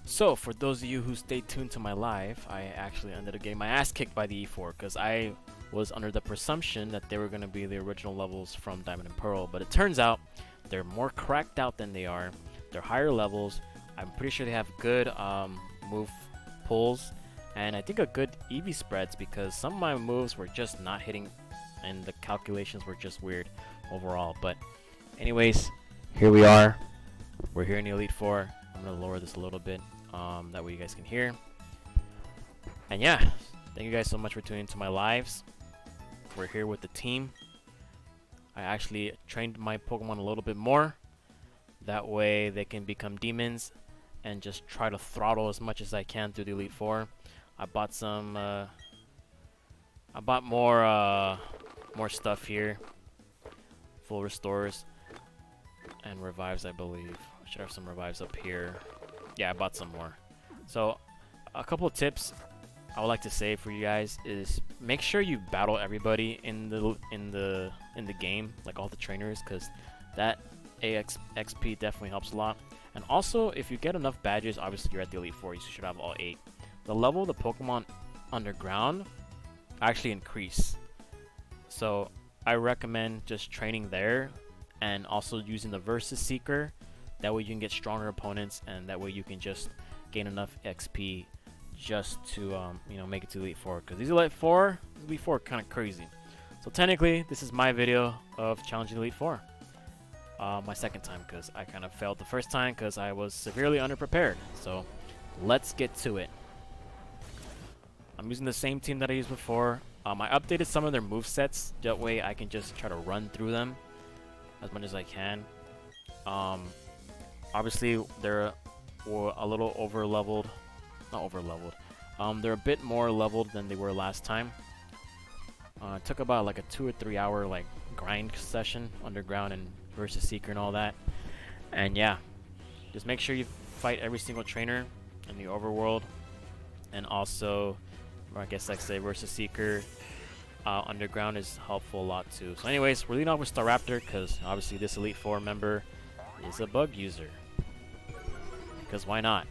So, for those of you who stayed tuned to my live, I actually ended up getting my ass kicked by the E4 because I was under the presumption that they were going to be the original levels from Diamond and Pearl, but it turns out they're more cracked out than they are. They're higher levels. I'm pretty sure they have good move pulls, and I think a good EV spreads because some of my moves were just not hitting, and the calculations were just weird overall. But anyways, here we are. We're here in the Elite Four. I'm going to lower this a little bit. That way you guys can hear. And yeah, thank you guys so much for tuning into my lives. We're here with the team. I actually trained my Pokemon a little bit more. That way they can become demons and just try to throttle as much as I can through the Elite Four. I bought some. I bought more stuff here. Full restores and revives, I believe. I should have some revives up here. Yeah, I bought some more. So, a couple of tips I would like to say for you guys is make sure you battle everybody in the game, like all the trainers, because that XP definitely helps a lot. And also, if you get enough badges, obviously you're at the Elite Four, you should have all 8. The level of the Pokemon underground actually increase. So, I recommend just training there and also using the Versus Seeker. That way you can get stronger opponents, and that way you can just gain enough XP just to make it to Elite Four. Because these Elite Four are kind of crazy. So technically, this is my video of challenging Elite Four. My second time, because I kind of failed the first time because I was severely underprepared. So let's get to it. I'm using the same team that I used before. I updated some of their movesets. That way I can just try to run through them as much as I can. Obviously, they're a little over-leveled. Not over-leveled. They're a bit more leveled than they were last time. It took about like a 2 or 3 hour like grind session, underground and Versus Seeker and all that. And yeah, just make sure you fight every single trainer in the overworld. And also, or I guess like say Versus Seeker, underground is helpful a lot too. So anyways, we're leading off with Staraptor because obviously this Elite Four member is a bug user. Because why not?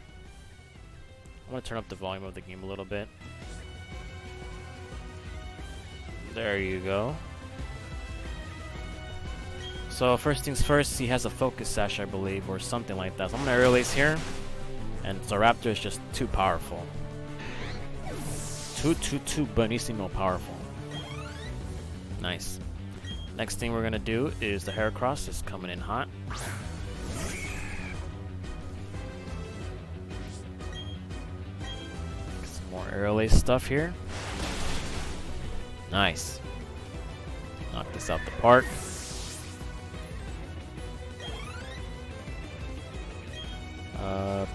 I'm going to turn up the volume of the game a little bit. There you go. So first things first, he has a Focus Sash, I believe, or something like that. So I'm going to Air Release here. And Staraptor is just too powerful. Too buenissimo powerful. Nice. Next thing we're going to do is the Heracross is coming in hot. More Air stuff here. Nice. Knock this out the park.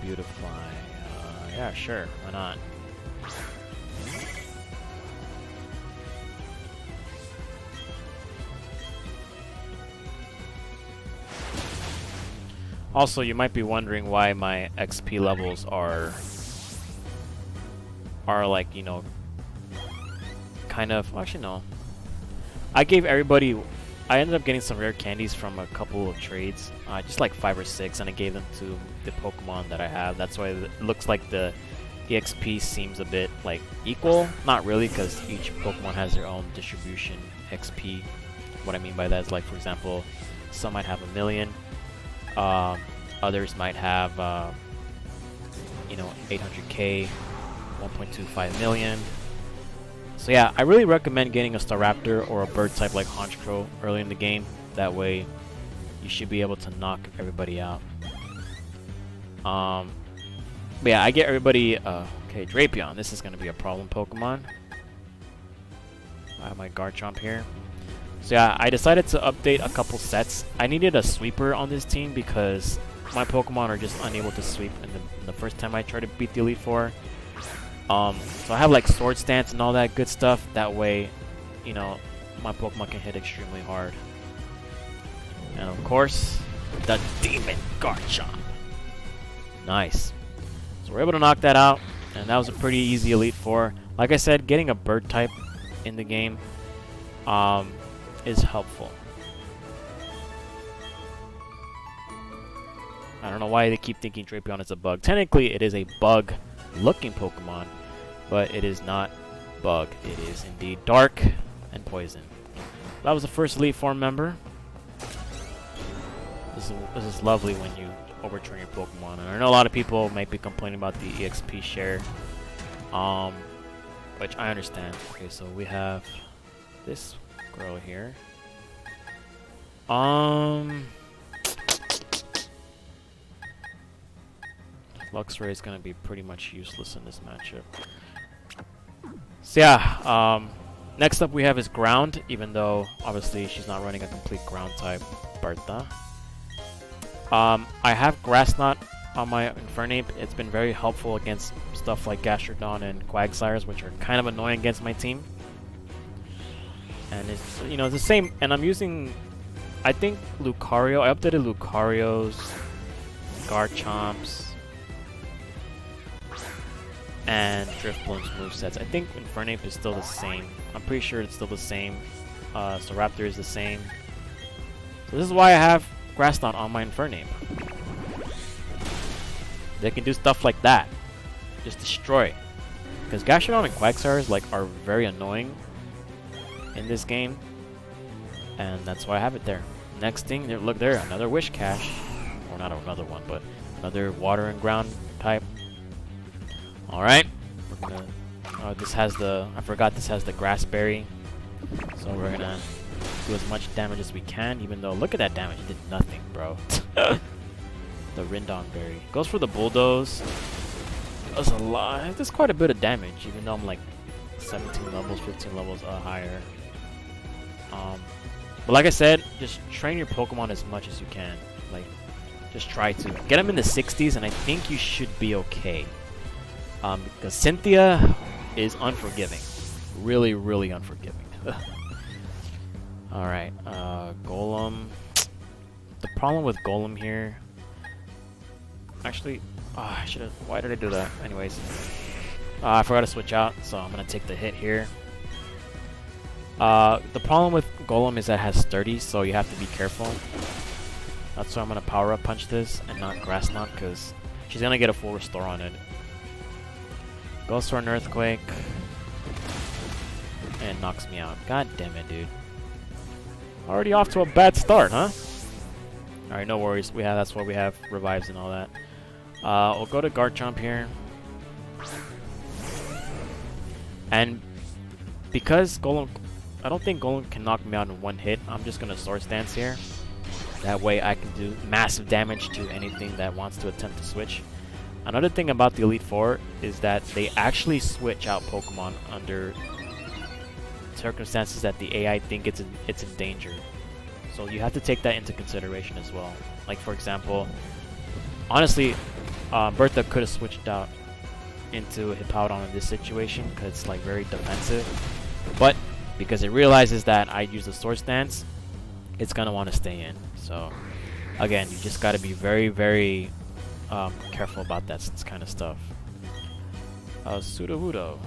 Beautify. Yeah, sure. Why not? Also, you might be wondering why my XP levels are like, kind of, actually no. I gave everybody, I ended up getting some rare candies from a couple of trades, just like 5 or 6, and I gave them to the Pokemon that I have. That's why it looks like the XP seems a bit like equal. Not really, because each Pokemon has their own distribution XP. What I mean by that is, like, for example, some might have 1,000,000, others might have 800k, 1.25 million. So yeah, I really recommend getting a Staraptor or a bird type like Honchkrow early in the game. That way you should be able to knock everybody out. But yeah, I get everybody. Okay, Drapion. This is going to be a problem Pokemon. I have my Garchomp here. So yeah, I decided to update a couple sets. I needed a sweeper on this team because my Pokemon are just unable to sweep in the first time I try to beat the Elite Four. So I have like Sword Stance and all that good stuff. That way, my Pokemon can hit extremely hard. And of course, the Demon Garchomp. Nice. So we're able to knock that out, and that was a pretty easy Elite Four. Like I said, getting a bird type in the game is helpful. I don't don't know why they keep thinking Drapion is a bug. Technically, it is a bug-looking Pokemon, but it is not bug. It is indeed dark and poison. That was the first Elite Four member. This is lovely when you overtrain your Pokemon. And I know a lot of people might be complaining about the EXP share, which I understand. Okay, so we have this girl here. Luxray is gonna be pretty much useless in this matchup. So yeah, next up we have is Ground, even though obviously she's not running a complete Ground type Bertha. I have Grass Knot on my Infernape. It's been very helpful against stuff like Gastrodon and Quagsires, which are kind of annoying against my team. And it's, you know, the same. And I'm using, I think, Lucario. I updated Lucario's, Garchomp's, and Drifloon's movesets. I think Infernape is still the same. I'm pretty sure it's still the same. So Raptor is the same. So this is why I have Grass Knot on my Infernape. They can do stuff like that. Just destroy. Because Gastrodon and Quagsires are very annoying in this game. And that's why I have it there. Next thing, look there, another Wish Cache. Or not another one, but another Water and Ground type. Alright. We're gonna, this has the, I forgot this has the Grass Berry. So we're gonna do as much damage as we can, even though, look at that damage, it did nothing, bro. The Rindon Berry. Goes for the Bulldoze. Does a lot. Does quite a bit of damage, even though I'm like 17 levels, 15 levels higher. But like I said, just train your Pokemon as much as you can. Like, just try to. Get them in the 60s, and I think you should be okay. Because Cynthia is unforgiving. Really, really unforgiving. Alright, Golem. The problem with Golem here... Actually, I should've... Why did I do that? Anyways. I forgot to switch out, so I'm gonna take the hit here. The problem with Golem is that it has sturdy, so you have to be careful. That's why I'm gonna Power Up Punch this and not Grass Knot, because she's gonna get a full restore on it. Goes for an Earthquake. And knocks me out. God damn it, dude. Already off to a bad start, huh? Alright, no worries. That's why we have revives and all that. We'll go to Garchomp here. And because Golem, I don't think Golem can knock me out in one hit, I'm just gonna Swords Dance here. That way I can do massive damage to anything that wants to attempt to switch. Another thing about the Elite Four is that they actually switch out Pokemon under circumstances that the AI think it's in danger. So you have to take that into consideration as well. Like, for example, honestly, Bertha could have switched out into Hippowdon in this situation because it's like very defensive. But because it realizes that I use the Swords Dance, it's gonna want to stay in. So again, you just got to be very, very careful about that kind of stuff. Sudowoodo, all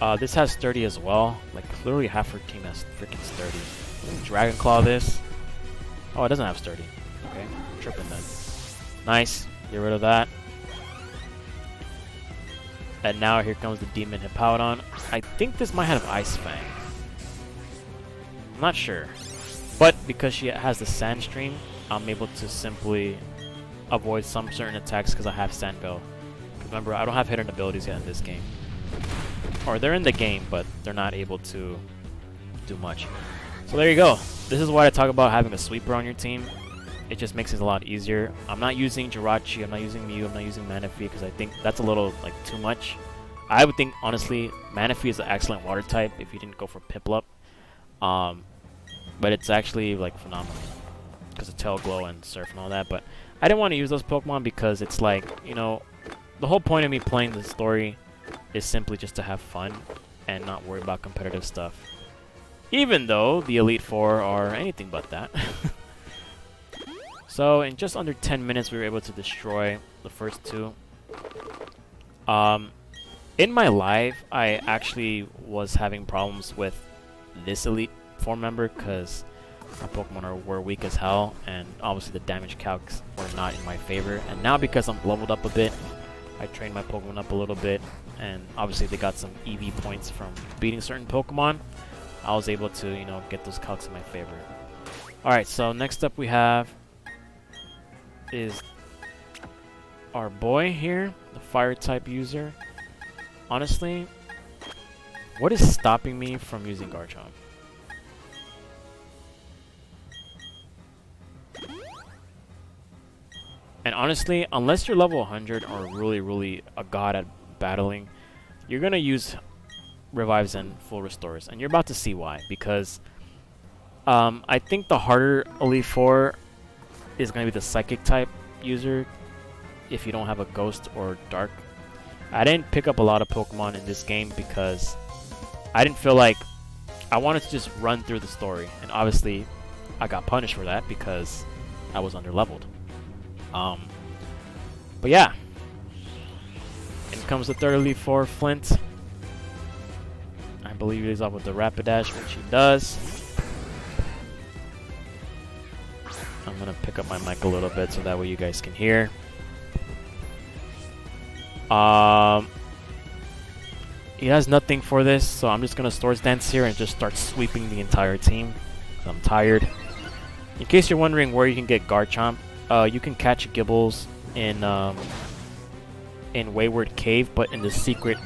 right. This has sturdy as well. Like, clearly half her team has freaking sturdy. Dragon Claw this. Oh, it doesn't have sturdy. Okay, tripping then. Nice. Get rid of that. And now here comes the Demon Hippowdon. I think this might have Ice Fang. I'm not sure. But because she has the Sand Stream, I'm able to simply avoid some certain attacks because I have Sandbell. Remember, I don't have hidden abilities yet in this game. Or they're in the game, but they're not able to do much. So there you go. This is why I talk about having a sweeper on your team. It just makes it a lot easier. I'm not using Jirachi, I'm not using Mew, I'm not using Manaphy because I think that's a little like too much. I would think, honestly, Manaphy is an excellent water type if you didn't go for Piplup. But it's actually like phenomenal because of Tail Glow and Surf and all that. But I didn't want to use those Pokemon because it's like, you know, the whole point of me playing the story is simply just to have fun and not worry about competitive stuff. Even though the Elite Four are anything but that. So in just under 10 minutes we were able to destroy the first two. In my live, I actually was having problems with this Elite form member because my Pokemon were weak as hell, and obviously the damage calcs were not in my favor. And now because I'm leveled up a bit, I trained my Pokemon up a little bit, and obviously they got some EV points from beating certain Pokemon. I was able to, you know, get those calcs in my favor. Alright, so next up we have is our boy here, the fire type user. Honestly, what is stopping me from using Garchomp? And honestly, unless you're level 100 or really a god at battling, you're gonna use revives and full restores, and you're about to see why. Because I think the harder Elite Four is gonna be the psychic type user if you don't have a ghost or dark. I didn't pick up a lot of Pokemon in this game because I didn't feel like I wanted to just run through the story, and obviously I got punished for that because I was underleveled. But yeah, in comes the third Elite Four, Flint. I believe he's off with the Rapidash, which he does. I'm gonna pick up my mic a little bit so that way you guys can hear. He has nothing for this, so I'm just gonna Swords Dance here and just start sweeping the entire team. I'm tired. In case you're wondering where you can get Garchomp, you can catch Gibbles in Wayward Cave, but in the secret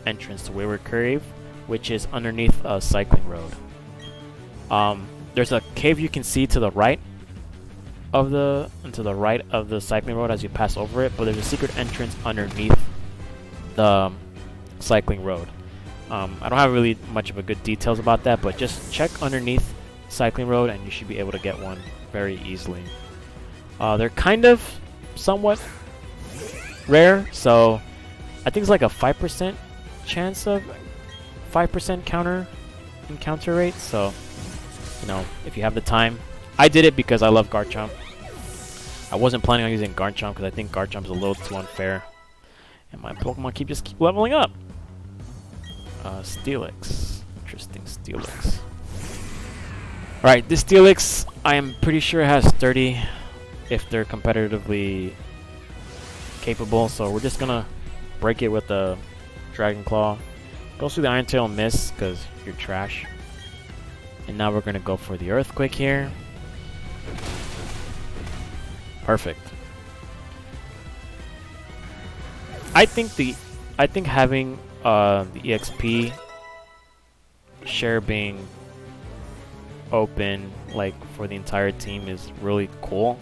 entrance to Wayward Cave, which is underneath a cycling road. There's a cave you can see to the right of the cycling road as you pass over it, but there's a secret entrance underneath the cycling road. I don't have really much of a good details about that, but just check underneath cycling road and you should be able to get one very easily. They're kind of somewhat rare, so I think it's like a 5% chance of 5% encounter rate. So, you know, if you have the time, I did it because I love Garchomp. I wasn't planning on using Garchomp because I think Garchomp is a little too unfair, and my Pokemon keep leveling up. Steelix, interesting Steelix. All right, this Steelix I am pretty sure has 30 if they're competitively capable, so we're just gonna break it with the Dragon Claw. Go through the Iron Tail and miss because you're trash. And now we're gonna go for the Earthquake here. Perfect. I think having the EXP share being open like for the entire team is really cool.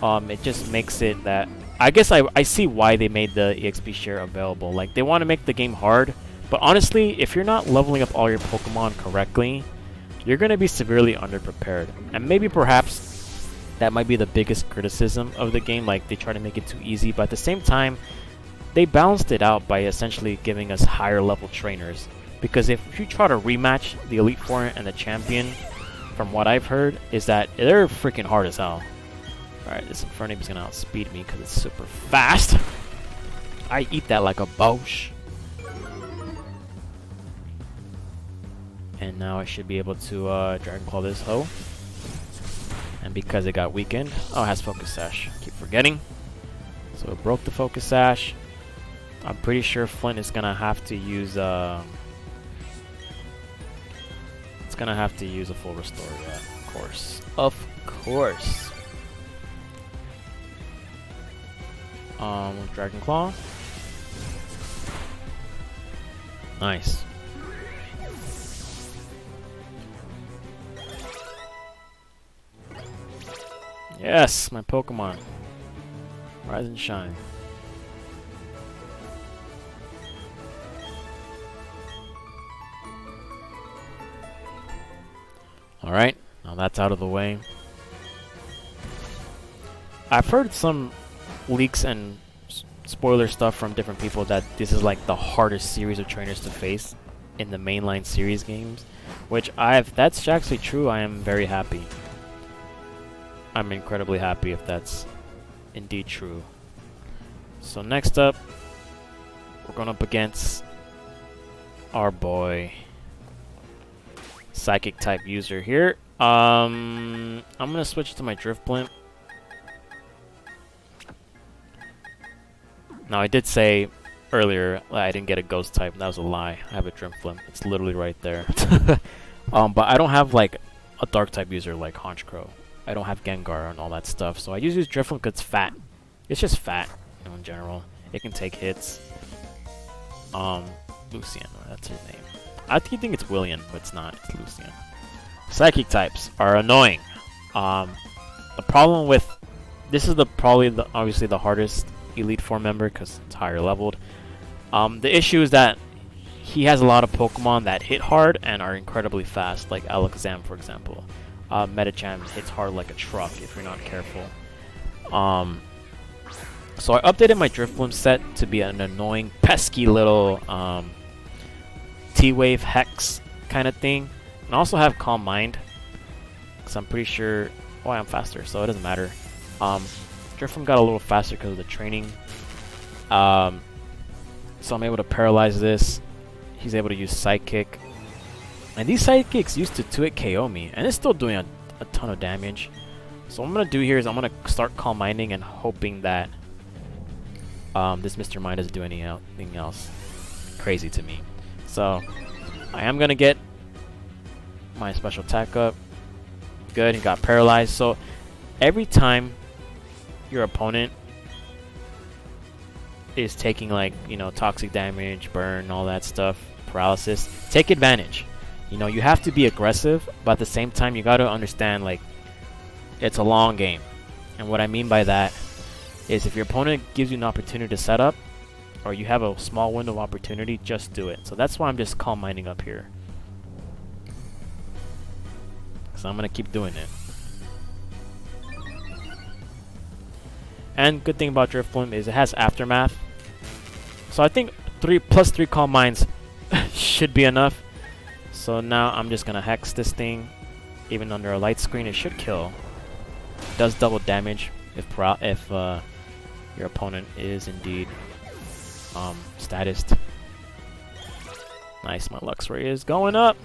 It just makes it that I guess I see why they made the EXP share available. Like, they want to make the game hard, but honestly, if you're not leveling up all your Pokemon correctly, you're going to be severely underprepared. And maybe perhaps that might be the biggest criticism of the game. Like, they try to make it too easy, but at the same time, they balanced it out by essentially giving us higher level trainers. Because if you try to rematch the Elite Four and the Champion, from what I've heard, is that they're freaking hard as hell. Alright, this Infernape is going to outspeed me because it's super fast. I eat that like a Bosch. And now I should be able to Dragon Claw this hoe. And because it got weakened, oh, it has Focus Sash. Keep forgetting. So it broke the Focus Sash. I'm pretty sure Flint is going to have to use it's going to have to use a full restore, yeah, of course. Of course. Dragon Claw. Nice. Yes, my Pokemon. Rise and shine. Alright, now that's out of the way. I've heard some leaks and spoiler stuff from different people that this is like the hardest series of trainers to face in the mainline series games, which if that's actually true, I am very happy. I'm incredibly happy if that's indeed true. So next up, we're going up against our boy Psychic type user here. I'm gonna switch to my Drifblim. Now I did say earlier I didn't get a ghost type. That was a lie. I have a Drifblim. It's literally right there. But I don't have like a dark type user like Honchkrow. I don't have Gengar and all that stuff. So I just use Drifblim because it's fat. It's just fat, you know, in general. It can take hits. Lucian, that's her name. I think it's William, but it's not. It's Lucian. Psychic types are annoying. The problem with this is obviously the hardest Elite Four member because it's higher leveled. The issue is that he has a lot of Pokemon that hit hard and are incredibly fast, like Alakazam, for example. Medicham hits hard like a truck if you're not careful. So I updated my Drifblim set to be an annoying, pesky little T-Wave Hex kind of thing. And I also have Calm Mind, because I'm pretty sure... Oh, I'm faster, so it doesn't matter. Drifblim got a little faster because of the training. So I'm able to paralyze this. He's able to use Psychic. And these Psychics used to 2-hit KO me, and it's still doing a ton of damage. So what I'm going to do here is I'm going to start Calm Minding and hoping that this Mr. Mind doesn't do anything else crazy to me. So I am going to get my special attack up. Good, he got paralyzed. So every time your opponent is taking, like, you know, toxic damage, burn, all that stuff, paralysis, take advantage. You know, you have to be aggressive, but at the same time you got to understand, like, it's a long game. And what I mean by that is if your opponent gives you an opportunity to set up, or you have a small window of opportunity, just do it. So that's why I'm just Calm Minding up here. So I'm going to keep doing it. And good thing about Drifblim is it has Aftermath. So I think 3 Calm Minds should be enough. So now I'm just going to Hex this thing. Even under a light screen, it should kill. It does double damage if your opponent is indeed statused. Nice, my Luxray is going up.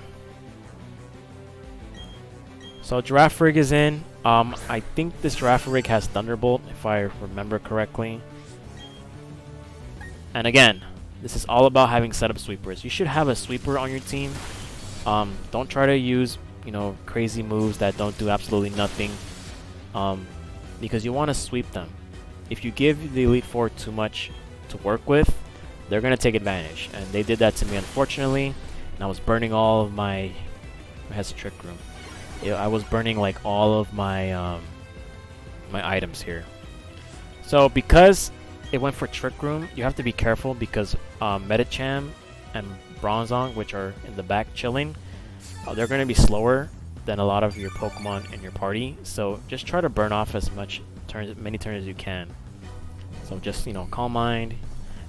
So Girafarig is in. I think this Girafarig has Thunderbolt, if I remember correctly. And again, this is all about having setup sweepers. You should have a sweeper on your team. Don't try to use, you know, crazy moves that don't do absolutely nothing. Because you want to sweep them. If you give the Elite Four too much to work with, they're going to take advantage. And they did that to me, unfortunately. And I was burning all of my... It has a Trick Room. I was burning like all of my my items here. So because it went for Trick Room, you have to be careful because Medicham and Bronzong, which are in the back chilling, they're going to be slower than a lot of your Pokemon in your party. So just try to burn off as many turns as you can. So just, you know, Calm Mind.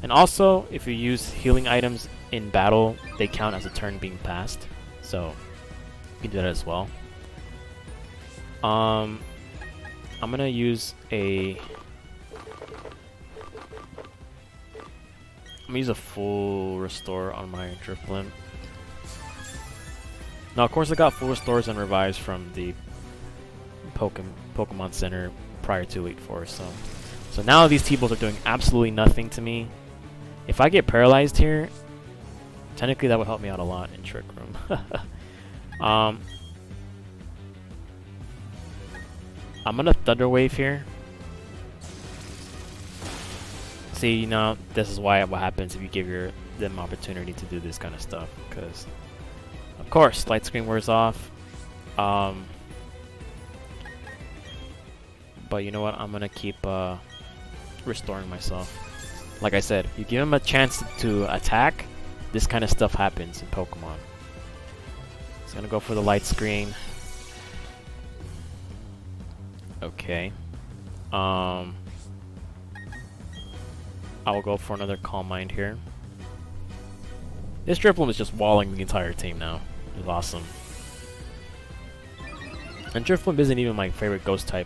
And also, if you use healing items in battle, they count as a turn being passed. So you can do that as well. I'm gonna use a full restore on my Drifblim. Now, of course, I got full restores and revives from the Pokemon Center prior to Elite Four. So now these T-Balls are doing absolutely nothing to me. If I get paralyzed here, technically that would help me out a lot in Trick Room. I'm gonna Thunder Wave here. See, you know, this is what happens if you give them opportunity to do this kind of stuff. Because, of course, light screen wears off. But you know what? I'm gonna keep restoring myself. Like I said, you give them a chance to attack, this kind of stuff happens in Pokemon. It's gonna go for the light screen. Okay. I will go for another Calm Mind here. This Drifblim is just walling the entire team now. It's awesome. And Drifblim isn't even my favorite ghost type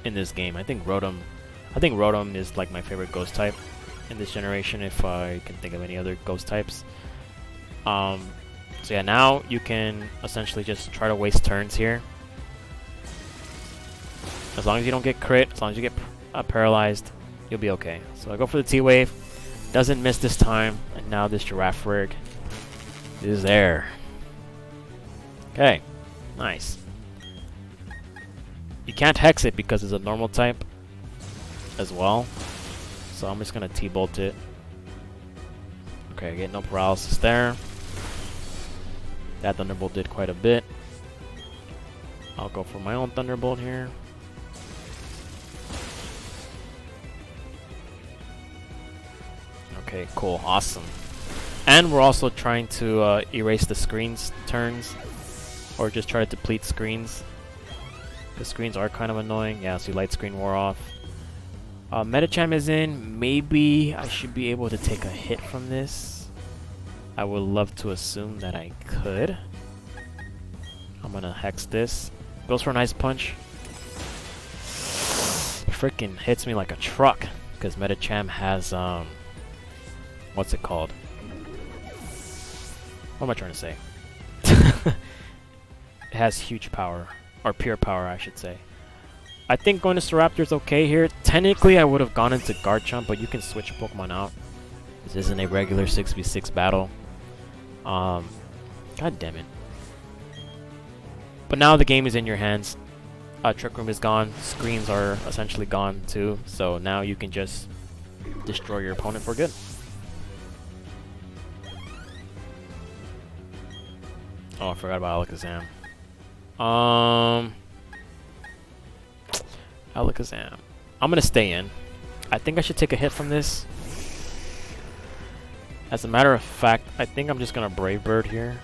in this game. I think Rotom is like my favorite ghost type in this generation, if I can think of any other ghost types. So So yeah, now you can essentially just try to waste turns here. As long as you don't get crit, as long as you get paralyzed, you'll be okay. So I go for the T-Wave. Doesn't miss this time. And now this Giraffe Rig is there. Okay, nice. You can't Hex it because it's a normal type as well. So I'm just going to T-Bolt it. Okay, I get no paralysis there. That Thunderbolt did quite a bit. I'll go for my own Thunderbolt here. Okay, cool, awesome. And we're also trying to erase the screen's turns, or just try to deplete screens. The screens are kind of annoying. Yeah, so light screen wore off. Medicham is in. Maybe I should be able to take a hit from this. I would love to assume that I could. I'm gonna Hex this. Goes for an Ice Punch. Freaking hits me like a truck, because Medicham has what's it called? What am I trying to say? It has huge power, or pure power, I should say. I think going to Staraptor is okay here. Technically, I would have gone into Garchomp, but you can switch Pokemon out. This isn't a regular 6v6 battle. God damn it. But now the game is in your hands. Trick Room is gone. Screens are essentially gone too. So now you can just destroy your opponent for good. Oh, I forgot about Alakazam. Alakazam. I'm gonna stay in. I think I should take a hit from this. As a matter of fact, I think I'm just gonna Brave Bird here.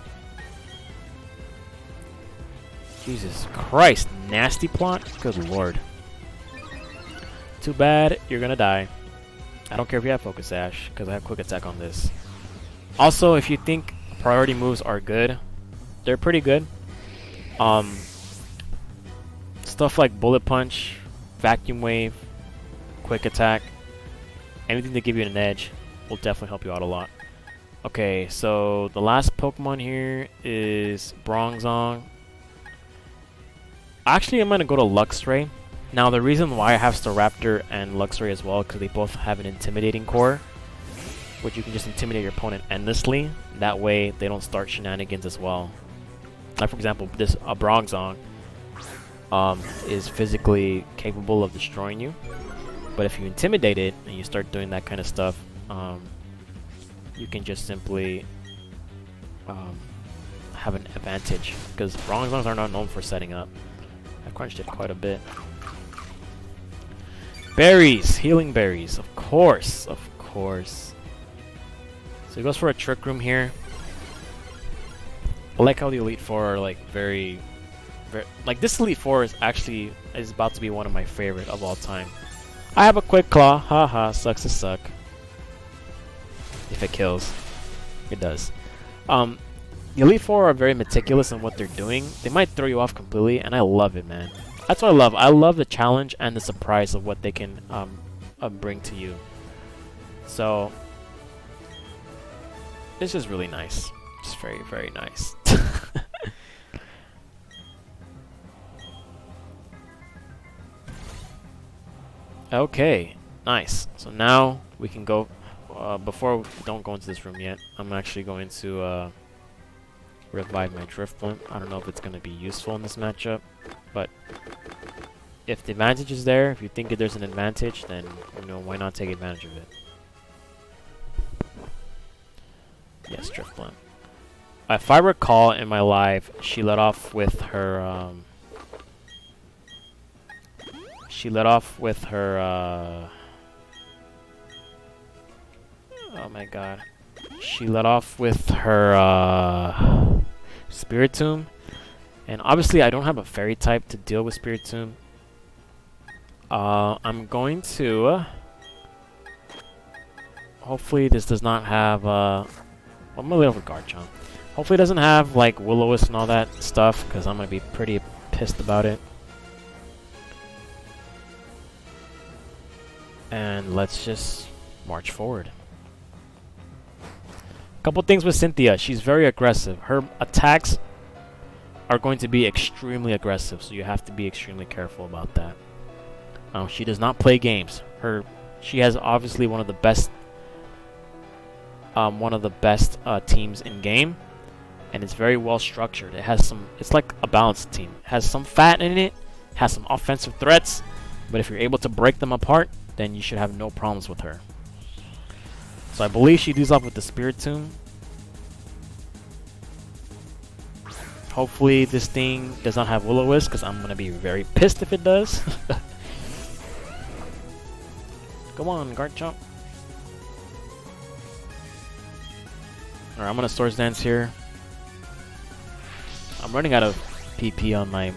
Jesus Christ, nasty plot? Good lord. Too bad, you're gonna die. I don't care if you have Focus Sash, because I have Quick Attack on this. Also, if you think priority moves are good, they're pretty good. Stuff like Bullet Punch, Vacuum Wave, Quick Attack, anything to give you an edge will definitely help you out a lot. Okay, so the last Pokemon here is Bronzong. Actually, I'm going to go to Luxray. Now, the reason why I have Staraptor and Luxray as well, because they both have an Intimidating core, which you can just intimidate your opponent endlessly. That way, they don't start shenanigans as well. Like, for example, this Bronzong is physically capable of destroying you. But if you intimidate it and you start doing that kind of stuff, you can just simply have an advantage. Because Bronzongs are not known for setting up. I crunched it quite a bit. Berries! Healing berries. Of course. Of course. So he goes for a Trick Room here. I like how the Elite Four are like very like this Elite Four is about to be one of my favorite of all time. I have a Quick Claw. Haha, sucks to suck. If it kills. It does. The Elite Four are very meticulous in what they're doing. They might throw you off completely, and I love it, man. That's what I love. I love the challenge and the surprise of what they can bring to you. So, this is really nice. It's very, very nice. Okay, nice. So now we can go. Before we don't go into this room yet, I'm actually going to revive my Drifblim. I don't know if it's going to be useful in this matchup, but if the advantage is there, if you think that there's an advantage, then you know, why not take advantage of it? Yes, Drifblim. If I recall in my live, she let off with her oh my god. She let off with her Spiritomb. And obviously I don't have a fairy type to deal with Spiritomb. I'm going to hopefully this does not have I'm gonna leave it for Garchomp. Hopefully it doesn't have like Will-O-Wisp and all that stuff, because I'm gonna be pretty pissed about it. And let's just march forward. Couple things with Cynthia. She's very aggressive. Her attacks are going to be extremely aggressive, so you have to be extremely careful about that. She does not play games. She has obviously one of the best teams in game, and it's very well structured. It has some. It's like a balanced team. It has some fat in it. Has some offensive threats, but if you're able to break them apart, then you should have no problems with her. So I believe she deals off with the Spirit Tomb. Hopefully this thing does not have Will-O-Wisp, because I'm going to be very pissed if it does. Come on, Garchomp. Alright, I'm going to Swords Dance here. I'm running out of PP on my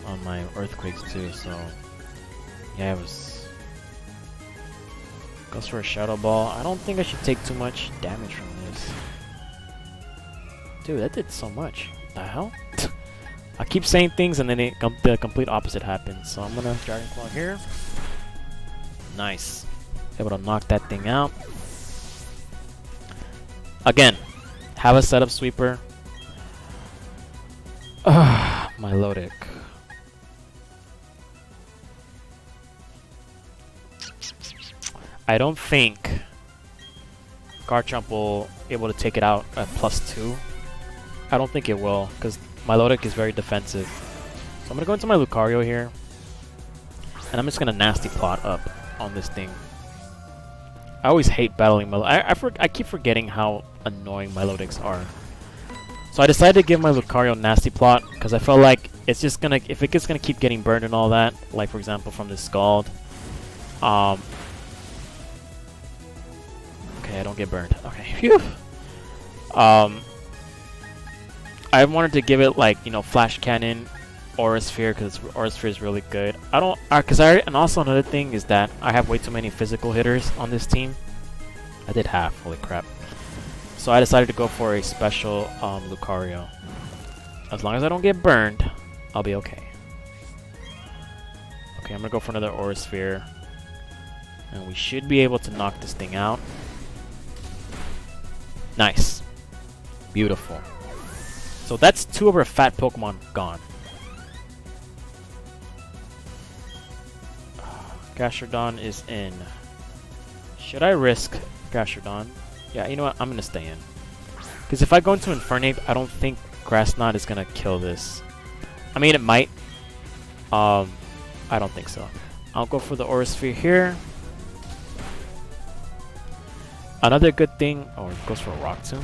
Earthquakes too, so yeah, it was... Goes for a Shadow Ball. I don't think I should take too much damage from this. Dude, that did so much. What the hell? I keep saying things and then the complete opposite happens. So I'm gonna Dragon Claw here. Nice. Able to knock that thing out. Again, have a setup sweeper. Milotic. I don't think Garchomp will be able to take it out at +2. I don't think it will, because Milotic is very defensive. So I'm going to go into my Lucario here. And I'm just going to Nasty Plot up on this thing. I always hate battling Milotic. I keep forgetting how annoying Milotics are. So I decided to give my Lucario Nasty Plot, because I felt like it's just going to... If it gets going to keep getting burned and all that, like for example from this Scald... Okay, I don't get burned. Okay, phew. I wanted to give it like, you know, Flash Cannon, Aura Sphere, because Aura Sphere is really good. I don't, and also another thing is that I have way too many physical hitters on this team. I did half, holy crap. So I decided to go for a special Lucario. As long as I don't get burned, I'll be okay. Okay, I'm gonna go for another Aura Sphere. And we should be able to knock this thing out. Nice. Beautiful. So that's 2 of our fat Pokemon gone. Gastrodon is in. Should I risk Gastrodon? Yeah, you know what? I'm going to stay in. Because if I go into Infernape, I don't think Grass Knot is going to kill this. I mean, it might. I don't think so. I'll go for the Aura Sphere here. Another good thing... Oh, it goes for a Rock Tomb.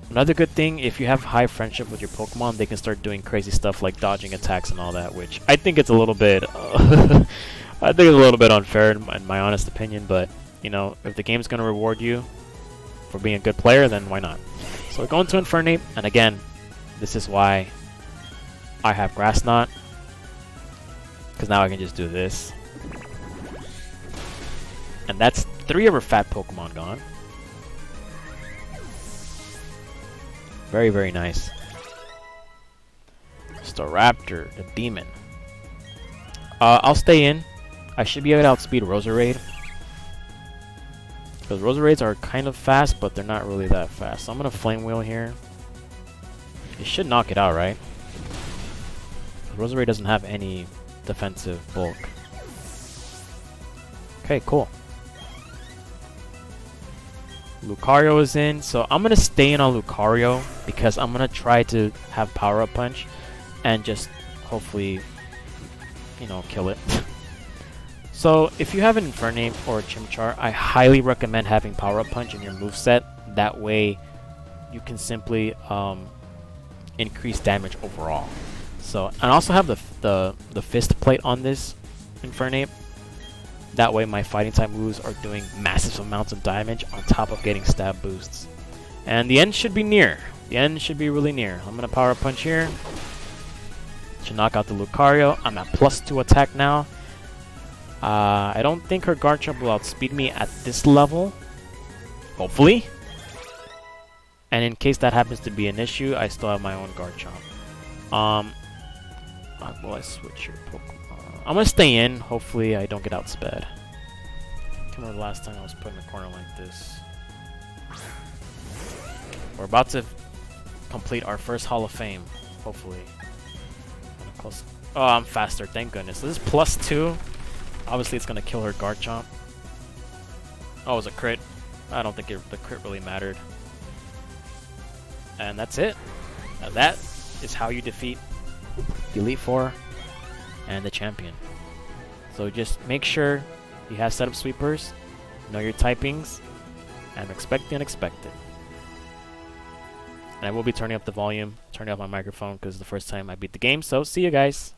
Another good thing, if you have high friendship with your Pokemon, they can start doing crazy stuff like dodging attacks and all that, which I think it's a little bit... I think it's a little bit unfair in my honest opinion, but, you know, if the game's going to reward you for being a good player, then why not? So we're going to Infernape, and again, this is why I have Grass Knot, because now I can just do this. And that's 3 of our fat Pokemon gone. Very, very nice. Staraptor, the demon. I'll stay in. I should be able to outspeed Roserade. Because Roserades are kind of fast, but they're not really that fast. So I'm going to Flame Wheel here. It should knock it out, right? Roserade doesn't have any defensive bulk. Okay, cool. Lucario is in, so I'm going to stay in on Lucario because I'm going to try to have Power Up Punch and just hopefully, you know, kill it. So if you have an Infernape or a Chimchar, I highly recommend having Power Up Punch in your moveset. That way you can simply increase damage overall. So, and I also have the Fist Plate on this Infernape. That way my fighting type moves are doing massive amounts of damage on top of getting stab boosts. And the end should be near. The end should be really near. I'm going to Power Punch here. Should knock out the Lucario. I'm at +2 attack now. I don't think her Garchomp will outspeed me at this level. Hopefully. And in case that happens to be an issue, I still have my own Garchomp. Will I switch your Pokemon? I'm gonna stay in. Hopefully I don't get outsped. I can't remember the last time I was put in a corner like this. We're about to complete our first Hall of Fame, hopefully. Close. Oh, I'm faster, thank goodness. This is +2. Obviously, it's going to kill her Garchomp. Oh, it was a crit. I don't think the crit really mattered. And that's it. Now that is how you defeat the Elite Four and the champion. So just make sure you have setup sweepers, know your typings, and expect the unexpected. And I will be turning up the volume, turning up my microphone because it's the first time I beat the game. So see you guys.